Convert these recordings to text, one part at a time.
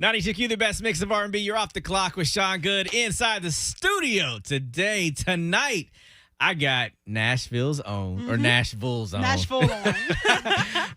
92Q, the best mix of R&B. You're off the clock with Sean Good inside the studio tonight. I got Nashville's own, or Nashville's own. Nashville on.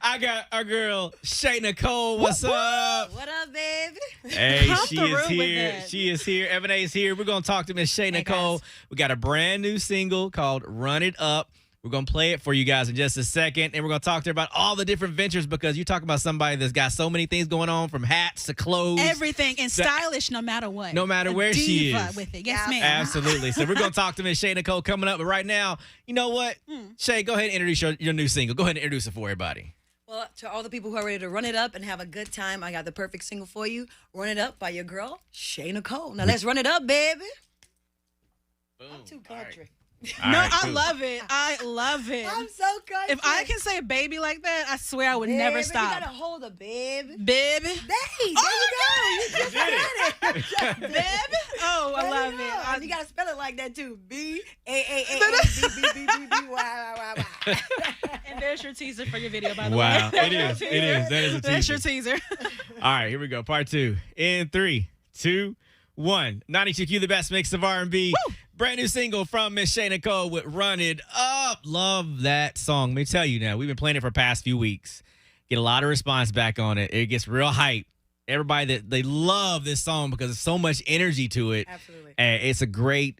I got our girl, Shae Nycole. What's up? What up, baby? Hey, Come she through is with here. it. She is here. Evan A is here. We're going to talk to Miss Shae Hey, Nycole. guys. We got a brand new single called Run It Up. We're going to play it for you guys in just a second, and we're going to talk to her about all the different ventures because you're talking about somebody that's got so many things going on, from hats to clothes. Everything and stylish no matter what. No matter A where she diva is. with it. Yes, Yeah. ma'am. Absolutely. So we're going to talk to Miss Shae Nycole coming up. But right now, you know what? Shae, go ahead and introduce your new single. Go ahead and introduce it for everybody. Well, to all the people who are ready to run it up and have a good time, I got the perfect single for you. Run It Up by your girl, Shae Nycole. Now let's run it up, baby. Boom. I'm too country. All No, right, I cool. love it. I love it. I'm so country. If I can say a baby like that, I swear I would never Baby, stop. You gotta hold a baby. Baby. Hey, there you go. You just did got it. Baby. Oh, I There love you go. it. And you gotta spell it like that too. B-A-A-A-B-B-B-B-B-Y-Y-Y. And there's your teaser for your video, by the Wow. way. It is. It is. That is a That's teaser. your teaser. All right, here we go. Part 2. In 3, 2, 1. 92Q, the best mix of R&B. Woo! Brand new single from Miss Shae Nycole with Run It Up. Love that song. Let me tell you now, we've been playing it for the past few weeks. Get a lot of response back on it. It gets real hype. Everybody, they love this song because there's so much energy to it. Absolutely. And it's a great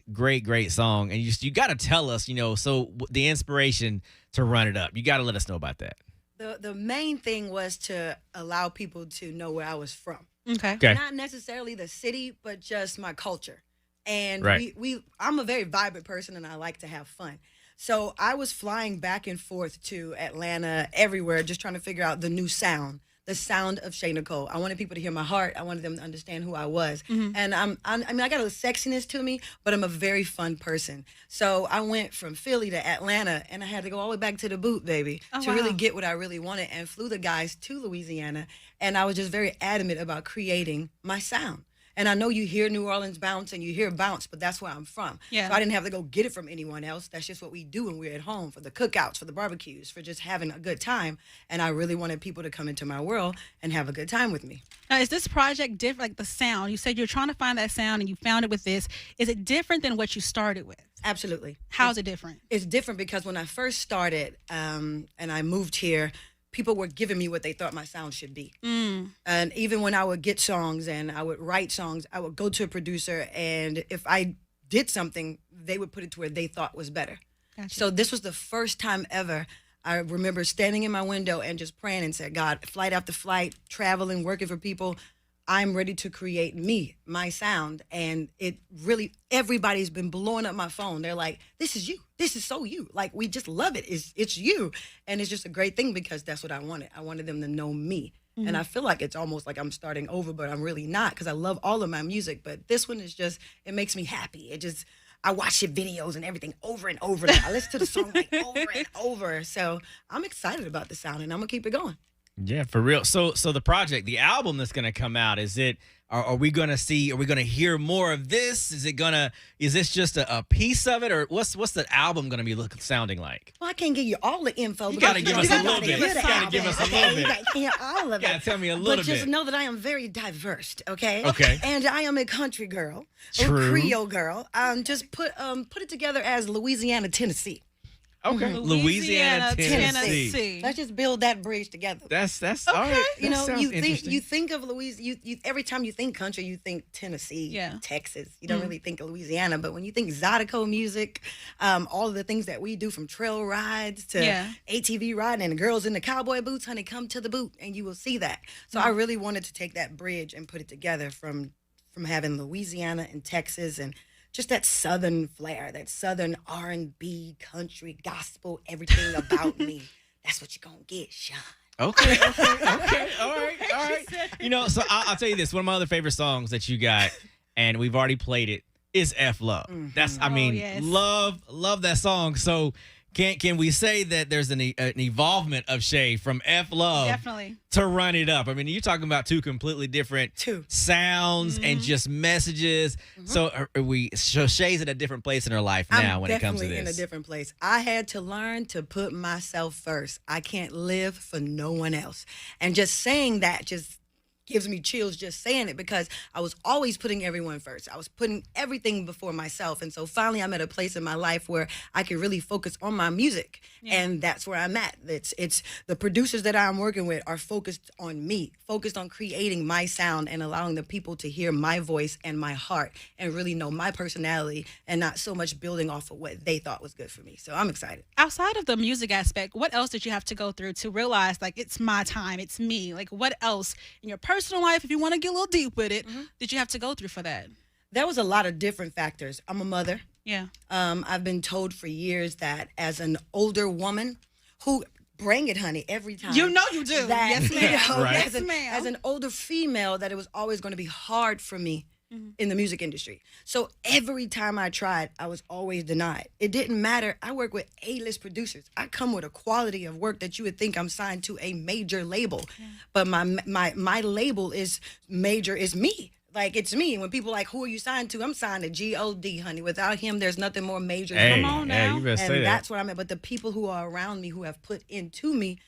song. And you got to tell us, the inspiration to Run It Up. You got to let us know about that. The main thing was to allow people to know where I was from. Okay. Okay. Not necessarily the city, but just my culture. And Right. I'm a very vibrant person and I like to have fun. So I was flying back and forth to Atlanta, everywhere, just trying to figure out the new sound, the sound of Shae Nycole. I wanted people to hear my heart. I wanted them to understand who I was. And I got a little sexiness to me, but I'm a very fun person. So I went from Philly to Atlanta and I had to go all the way back to the boot, baby, Oh, to really wow. get what I really wanted, and flew the guys to Louisiana. And I was just very adamant about creating my sound. And I know you hear New Orleans bounce and you hear bounce, but that's where I'm from. Yeah. So I didn't have to go get it from anyone else. That's just what we do when we're at home, for the cookouts, for the barbecues, for just having a good time. And I really wanted people to come into my world and have a good time with me. Now, is this project different, like the sound? You said you're trying to find that sound and you found it with this. Is it different than what you started with? Absolutely. How's it different? It's different because when I first started and I moved here, people were giving me what they thought my sound should be. And even when I would get songs and I would write songs, I would go to a producer, and if I did something, they would put it to where they thought was better. Gotcha. So this was the first time ever I remember standing in my window and just praying and said, God, flight after flight, traveling, working for people, I'm ready to create me, my sound. And it really, everybody's been blowing up my phone. They're like, this is you. This is so you. Like, we just love it. It's you. And it's just a great thing because that's what I wanted. I wanted them to know me. And I feel like it's almost like I'm starting over, but I'm really not, because I love all of my music. But this one is just, it makes me happy. I watch your videos and everything over and over. Now. I listen to the song like over and over. So I'm excited about the sound, and I'm going to keep it going. Yeah, for real. So the project, the album that's going to come out, are we going to hear more of this? Is this just a piece of it, or what's the album going to be sounding like? Well, I can't give you all the info. You but gotta you give us a gotta little bit. hear You the gotta album, give us a okay? little bit. You gotta hear all of it. You gotta tell me a little But just bit. know that I am very diverse, okay? Okay. And I am a country girl, True. a Creole girl. Just put it together as Louisiana, Tennessee. Okay. Louisiana, Tennessee. Let's just build that bridge together. That's all right. You know, That sounds interesting. you think of Louisiana. You every time you think country, you think Tennessee, Yeah. Texas. You don't really think of Louisiana. But when you think Zydeco music, all of the things that we do, from trail rides to Yeah. ATV riding, and the girls in the cowboy boots, honey, come to the boot, and you will see that. So I really wanted to take that bridge and put it together from having Louisiana and Texas, and just that southern flair, that southern R&B, country, gospel, everything about me. That's what you're gonna get, Sean. Okay. All right. So I'll tell you this. One of my other favorite songs that you got, and we've already played it, is F Love. That's, yes. love that song. So can we say that there's an evolvement of Shae from F Love Definitely. to Run It Up? I mean, you're talking about two completely different sounds and just messages. So Shae's at a different place in her life now I'm when it comes to definitely in a this. different place. I had to learn to put myself first. I can't live for no one else. And just saying that just gives me chills just saying it, because I was always putting everyone first. I was putting everything before myself. And so finally I'm at a place in my life where I can really focus on my music. Yeah. And that's where I'm at. It's the producers that I'm working with are focused on me, focused on creating my sound and allowing the people to hear my voice and my heart and really know my personality, and not so much building off of what they thought was good for me. So I'm excited. Outside of the music aspect, what else did you have to go through to realize, like, it's my time, it's me? Like, what else in your personal life, if you want to get a little deep with it, did you have to go through for that? There was a lot of different factors. I'm a mother. Yeah. I've been told for years that as an older woman who, bring it, honey, every time. You know you do. That, Yes, ma'am. Right. Yes, ma'am. As an older female, that it was always going to be hard for me in the music industry. So every time I tried, I was always denied. It didn't matter. I work with A-list producers. I come with a quality of work that you would think I'm signed to a major label. Yeah. But my label is major, is me. Like, it's me. When people like, who are you signed to? I'm signed to G.O.D., honey. Without him, there's nothing more major. Hey, Come on now. you better say And that. that's what I'm at. But the people who are around me, who have put into me,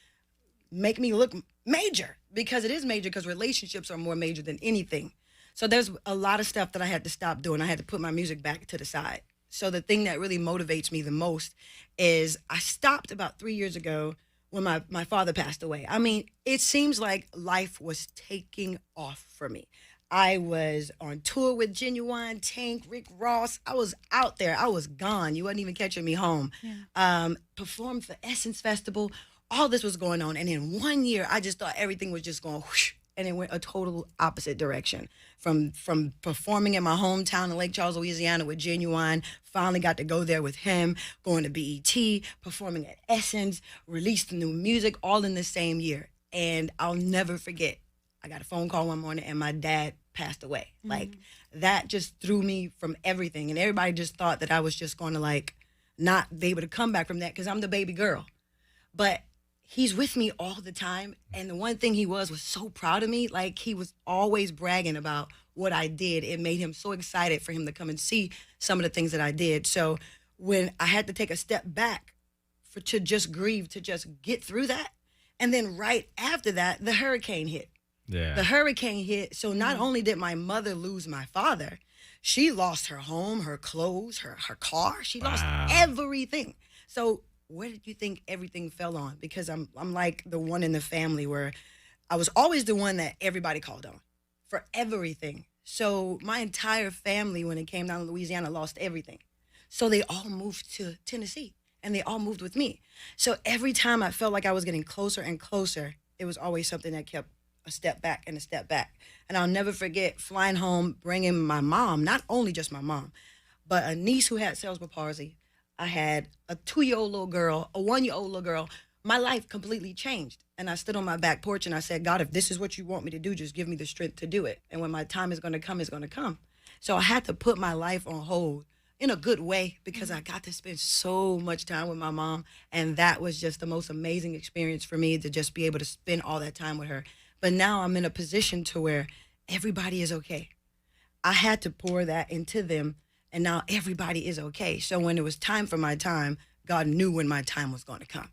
make me look major, because it is major, because relationships are more major than anything. So there's a lot of stuff that I had to stop doing. I had to put my music back to the side. So the thing that really motivates me the most is I stopped about 3 years ago when my father passed away. I mean, it seems like life was taking off for me. I was on tour with Genuine, Tank, Rick Ross. I was out there. I was gone. You wasn't even catching me home. Yeah. Performed for Essence Festival. All this was going on. And in 1 year, I just thought everything was just going whoosh, and it went a total opposite direction. From performing in my hometown in Lake Charles, Louisiana with Genuine, finally got to go there with him, going to BET, performing at Essence, released the new music, all in the same year. And I'll never forget, I got a phone call one morning and my dad passed away. Like, that just threw me from everything. And everybody just thought that I was just going to, like, not be able to come back from that because I'm the baby girl. But he's with me all the time. And the one thing he was so proud of me. Like, he was always bragging about what I did. It made him so excited for him to come and see some of the things that I did. So when I had to take a step back to just grieve, to just get through that. And then right after that, the hurricane hit. Yeah. The hurricane hit. So not only did my mother lose my father, she lost her home, her clothes, her car. She lost everything. So where did you think everything fell on? Because I'm like the one in the family where I was always the one that everybody called on for everything. So my entire family, when it came down to Louisiana, lost everything. So they all moved to Tennessee, and they all moved with me. So every time I felt like I was getting closer and closer, it was always something that kept a step back and a step back. And I'll never forget flying home, bringing my mom, not only just my mom, but a niece who had cerebral palsy. I had a 2-year-old little girl, a 1-year-old little girl. My life completely changed. And I stood on my back porch and I said, God, if this is what you want me to do, just give me the strength to do it. And when my time is going to come, it's going to come. So I had to put my life on hold in a good way, because I got to spend so much time with my mom. And that was just the most amazing experience for me, to just be able to spend all that time with her. But now I'm in a position to where everybody is okay. I had to pour that into them, and now everybody is okay. So when it was time for my time, God knew when my time was going to come.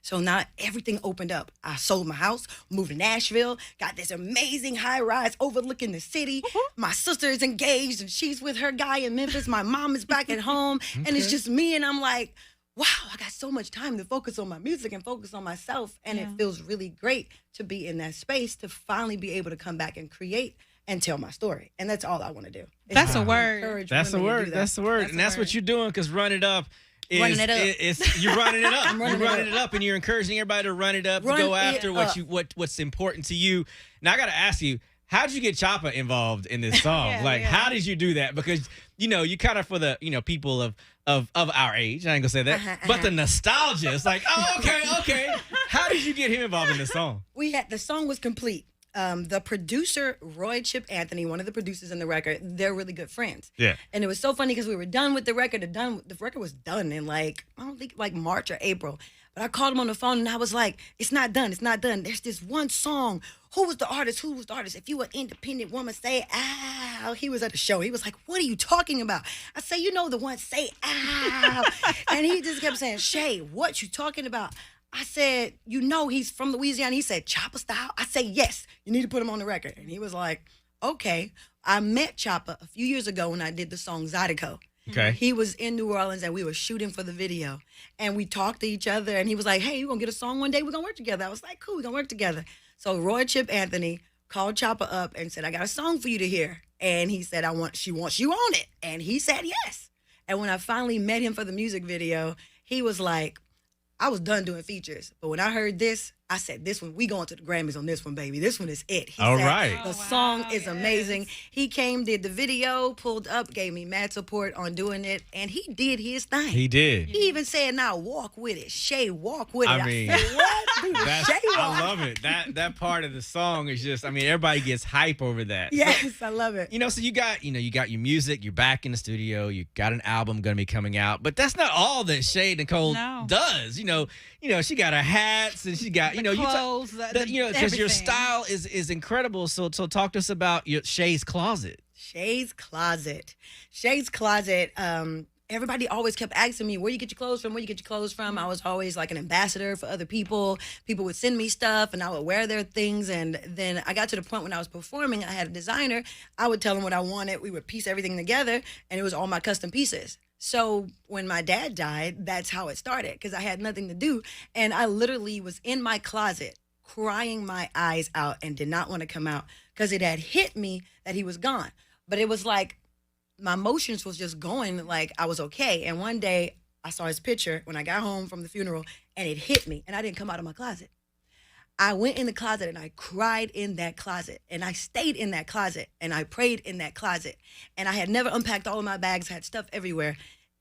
So now everything opened up. I sold my house, moved to Nashville, got this amazing high rise overlooking the city. My sister is engaged and she's with her guy in Memphis. My mom is back at home, and it's just me. And I'm like, wow, I got so much time to focus on my music and focus on myself. And it feels really great to be in that space, to finally be able to come back and create and tell my story. And that's all I want to do. That's a word. That's the word. That's the word. And that's what you're doing, because Run It Up is, Running it up. You're running it up. I'm running You're it running up. it up, and you're encouraging everybody to run it up, Run to go it after what's important to you. Now I got to ask you, how did you get Choppa involved in this song? How did you do that? Because you kind of, for the people of our age, I ain't gonna say that, but the nostalgia, it's like, oh, okay. How did you get him involved in this song? The song was complete. The producer, Roy Chip Anthony, one of the producers in the record, they're really good friends. Yeah. And it was so funny because we were done with the record. The record was done in I don't think March or April. But I called him on the phone and I was like, it's not done. There's this one song. Who was the artist? If you were an independent woman, say, ow. He was at the show. He was like, what are you talking about? I say, the one, say, ow. And he just kept saying, Shae, what you talking about? I said, you know, he's from Louisiana. He said, Chopper style? I said, yes, you need to put him on the record. And he was like, okay. I met Chopper a few years ago when I did the song Zydeco. Okay. He was in New Orleans and we were shooting for the video. And we talked to each other and he was like, hey, you going to get a song one day? We're going to work together. I was like, cool, we're going to work together. So Roy Chip Anthony called Chopper up and said, I got a song for you to hear. And he said, she wants you on it. And he said yes. And when I finally met him for the music video, he was like, I was done doing features. But when I heard this, I said, this one, we going to the Grammys on this one, baby. This one is it. He All said, right. the Oh, song wow, is amazing. He came, did the video, pulled up, gave me mad support on doing it, and he did his thing. He did. He even said, now walk with it. Shae, walk with it. I mean, I said, what? Dude, That's, Shae walk. I love it. That part of the song is just, I mean, everybody gets hype over that. Yes, I love it. You know, so you got your music, you're back in the studio, you got an album going to be coming out, but that's not all that Shae Nycole No. does. You know, she got her hats and she got, The clothes, because your everything. style is incredible. So talk to us about your Shays Closet. Shays Closet. Shays Closet. Everybody always kept asking me, where you get your clothes from? Where you get your clothes from? I was always like an ambassador for other people. People would send me stuff and I would wear their things. And then I got to the point when I was performing, I had a designer. I would tell him what I wanted. We would piece everything together and it was all my custom pieces. So when my dad died, that's how it started because I had nothing to do. And I literally was in my closet crying my eyes out and did not want to come out because it had hit me that he was gone. But it was like my emotions was just going like I was okay. And one day I saw his picture when I got home from the funeral and it hit me and I didn't come out of my closet. I went in the closet and I cried in that closet and I stayed in that closet and I prayed in that closet. And I had never unpacked all of my bags, I had stuff everywhere.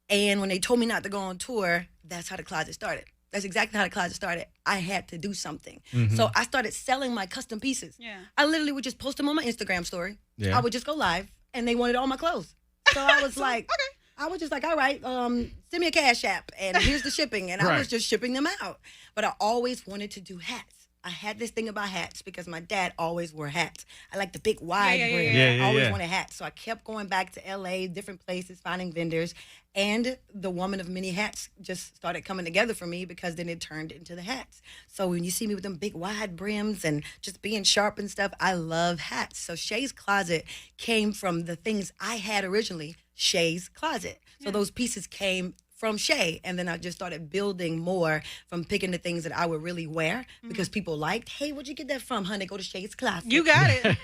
And when they told me not to go on tour, that's how the closet started. That's exactly how the closet started. I had to do something. Mm-hmm. So I started selling my custom pieces. Yeah. I literally would just post them on my Instagram story. Yeah. I would just go live and they wanted all my clothes. So I was like, okay. I was just like, all right, send me a Cash App and here's the shipping. And I Right. was just shipping them out. But I always wanted to do hats. I had this thing about hats because my dad always wore hats. I like the big wide Yeah, yeah, brim. yeah, yeah. I always Yeah. wanted hats. So I kept going back to LA, different places, finding vendors. And the woman of many hats just started coming together for me because then it turned into the hats. So when you see me with them big wide brims and just being sharp and stuff, I love hats. So Shays Closet came from the things I had originally, Shays Closet. So those pieces came from Shae, and then I just started building more from picking the things that I would really wear because people liked, hey, where'd you get that from, honey? Go to Shays Closet. You got it.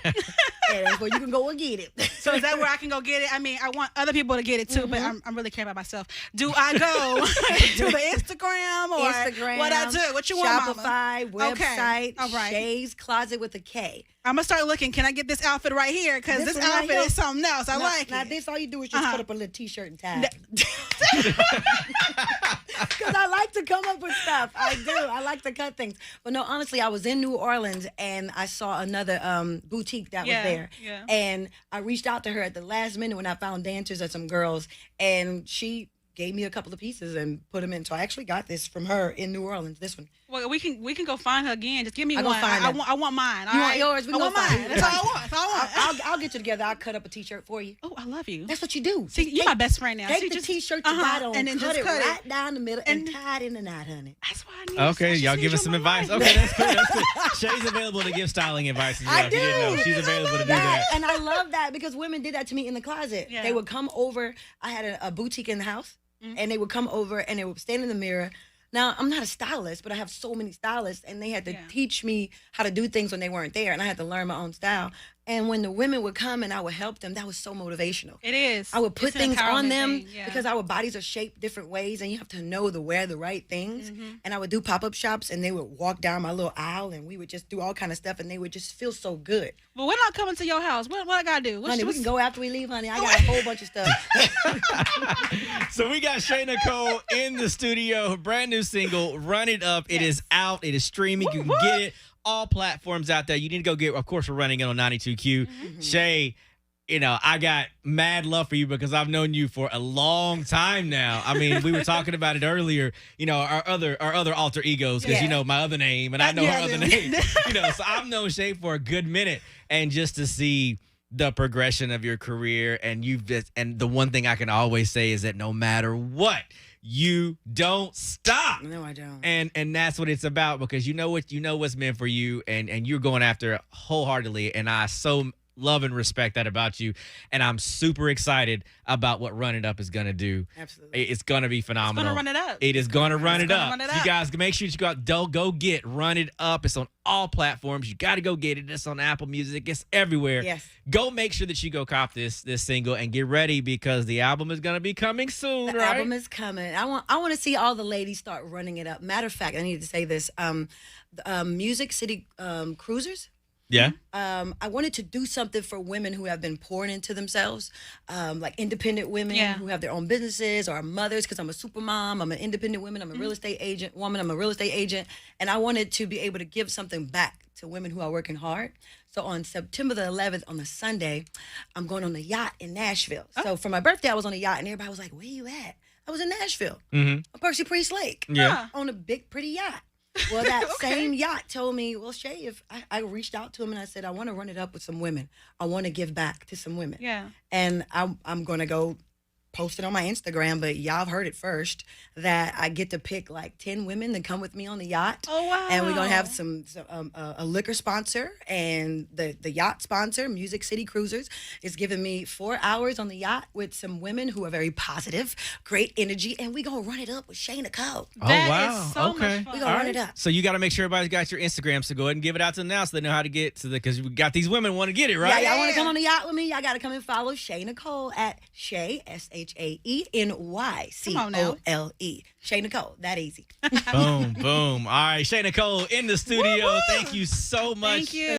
And that's where you can go and get it. So is that where I can go get it? I mean, I want other people to get it too, but I'm really caring about myself. Do I go to the Instagram or Instagram, what I do? What you want, Mama? Shopify, website, Okay. All right. Shays Closet with a K. I'm gonna start looking. Can I get this outfit right here? Because this one right outfit here. is something else. I now, like now it. this, all you do is just Uh-huh. put up a little t-shirt and tie. Because I like to come up with stuff. I do. I like to cut things. But no, honestly, I was in New Orleans and I saw another boutique that Yeah, was there. yeah. And I reached out to her at the last minute when I found dancers and some girls. And she gave me a couple of pieces and put them in. So I actually got this from her in New Orleans, this one. Well, we can go find her again. Just give me I'll go one. find her. I want mine. You want alright? yours? We I can want go find mine. it. That's all I want. That's all I want. I'll get you together. I'll cut up a t-shirt for you. Oh, I love you. That's what you do. See, Just you're take- my best friend now. Take See, the just- t-shirt you got on, and then cut just it cut right down the middle and And- tie it in the knot, honey. That's why I need. Okay, I y'all just give need us some you in my advice. life. Okay, that's cool. That's cool. Shay's available to give styling advice as well. I if you didn't know. do. She's Yes, I available to love do that. And I love that because women did that to me in the closet. Yeah. They would come over. I had a boutique in the house, and they would come over and they would stand in the mirror. Now, I'm not a stylist, but I have so many stylists, and they had to Yeah. teach me how to do things when they weren't there, and I had to learn my own style. And when the women would come and I would help them, that was so motivational. It is. I would put It's an things on empowerment them thing, yeah. because our bodies are shaped different ways and you have to know to wear the right things. And I would do pop-up shops and they would walk down my little aisle and we would just do all kind of stuff and they would just feel so good. But we're not coming to your house. What I gotta do? Honey, we can go after we leave, honey. I got a whole bunch of stuff. So we got Shae Nycole in the studio. Her brand new single, Run It Up. It is out. It is streaming. You can get it all platforms out there. You need to go get, of course, we're running it on 92Q. Shae, you know, I got mad love for you because I've known you for a long time now. I mean, we were talking about it earlier, you know, our other alter egos, because you Yeah. know my other name and I know Yeah, her other yeah. name. You know, so I've known Shae for a good minute. And just to see the progression of your career, and and the one thing I can always say is that no matter what, you don't stop. No, I don't. And that's what it's about, because you know what's meant for you, and you're going after it wholeheartedly, and I so love and respect that about you, and I'm super excited about what Run It Up is gonna do. Absolutely. It's gonna be phenomenal. It's gonna run it up. It is gonna run it up. Run it You up. guys make sure you go get Run It Up. It's on all platforms. You got to go get it. It's on Apple Music. It's everywhere. Yes. Go make sure that you go cop this single and get ready, because the album is gonna be coming soon. The right? album is coming. I want to see all the ladies start running it up. Matter of fact, I need to say this. Music City Cruisers. Yeah. I wanted to do something for women who have been pouring into themselves, like independent women who have their own businesses, or mothers, because I'm a super mom. I'm an independent woman. I'm a real estate woman. I'm a real estate agent. And I wanted to be able to give something back to women who are working hard. So on September the 11th, on a Sunday, I'm going on a yacht in Nashville. So for my birthday, I was on a yacht, and everybody was like, "Where you at?" I was in Nashville, on Percy Priest Lake, on a big, pretty yacht. Well, that same yacht told me, well, Shae, if I reached out to him and I said, I want to run it up with some women. I want to give back to some women. Yeah. And I'm going to go post it on my Instagram, but y'all have heard it first, that I get to pick like 10 women to come with me on the yacht. Oh, wow. And we're going to have a liquor sponsor, and the yacht sponsor, Music City Cruisers, is giving me 4 hours on the yacht with some women who are very positive, great energy, and we're going to run it up with Shae Nycole. Oh, That wow. is so Okay. much fun. We're going to run it up. So you got to make sure everybody's got your Instagram. So go ahead and give it out to them now, so they know how to get to because we got these women want to get it, right? Yeah, y'all want to come on the yacht with me? Y'all got to come and follow Shae Nycole at Shae, ShaeNycole. Shae Nycole, that easy. Boom, boom. All right, Shae Nycole in the studio. Woo-woo. Thank you so much. Thank you.